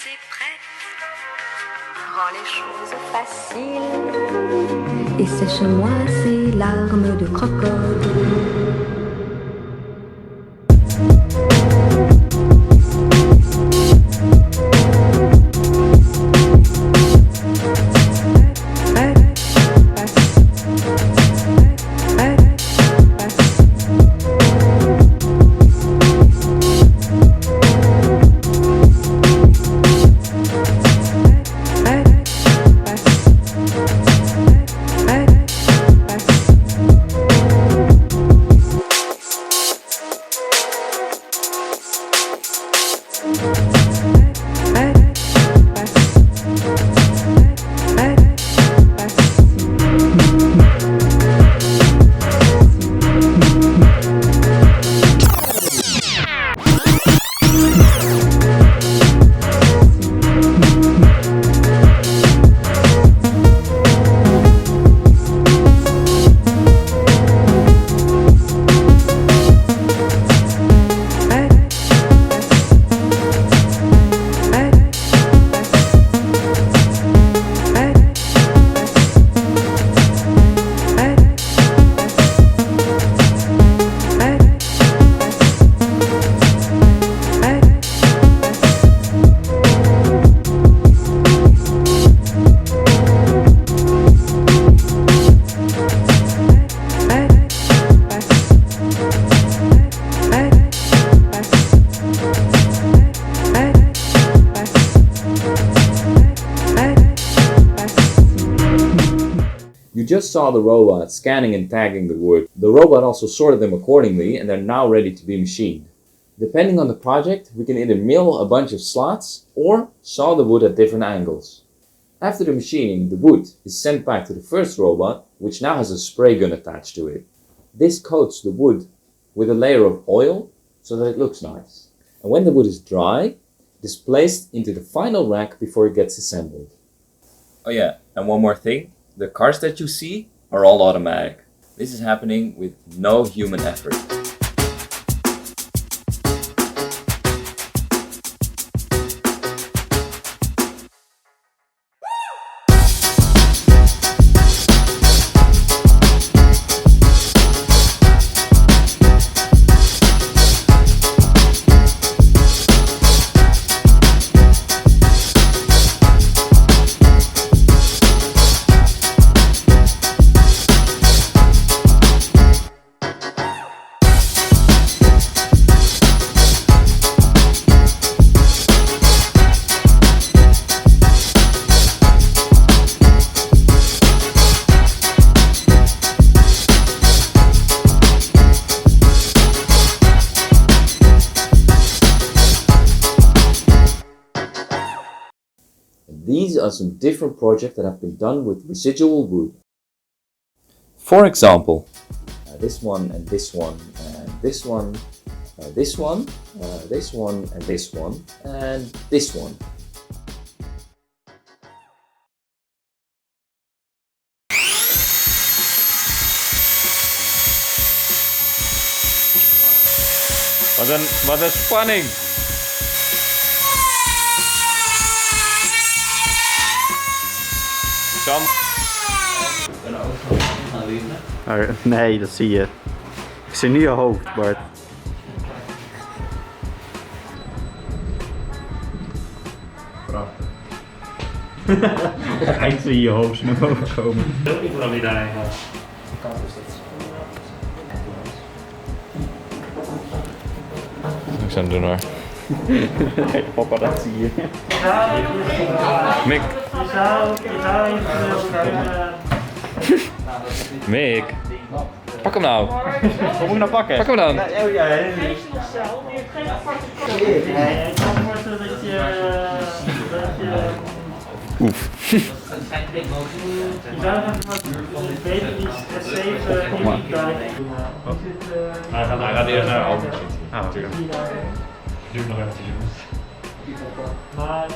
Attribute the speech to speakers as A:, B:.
A: et prête. Rends les choses faciles et sèche-moi ces larmes de crocodile.
B: You just saw the robot scanning and tagging the wood. The robot also sorted them accordingly and they're now ready to be machined. Depending on the project, we can either mill a bunch of slots or saw the wood at different angles. After the machining, the wood is sent back to the first robot, which now has a spray gun attached to it. This coats the wood with a layer of oil so that it looks nice. And when the wood is dry, it is placed into the final rack before it gets assembled. Oh yeah, and one more thing. The cars that you see are all automatic. This is happening with no human effort. These are some different projects that have been done with residual wood. For example, this one and this one and this one, this one, this one and this one and this one. Wat een spanning! Sam.
C: Nee, dat zie je. Ik zie nu je hoofd, Bart.
D: Prachtig.
C: Eind zie je je hoofd naar boven komen.
D: Heel niet waarom je daarheen gaat.
B: Niks aan het doen hoor.
C: Nee, papa, dat zie je.
B: Mick.
D: Je zou
B: Mick. Pak hem nou.
C: Wat moet ik nou pakken?
B: Pak hem dan.
C: Oh ja,
D: Nee, ik kan me voorstellen dat je...
B: Oef.
D: Je zou even beter die stress-7 communicatie doen. Hij gaat eerst naar de andere.
C: Ah, oké.
D: Duurt nog eventjes, jongens. Maar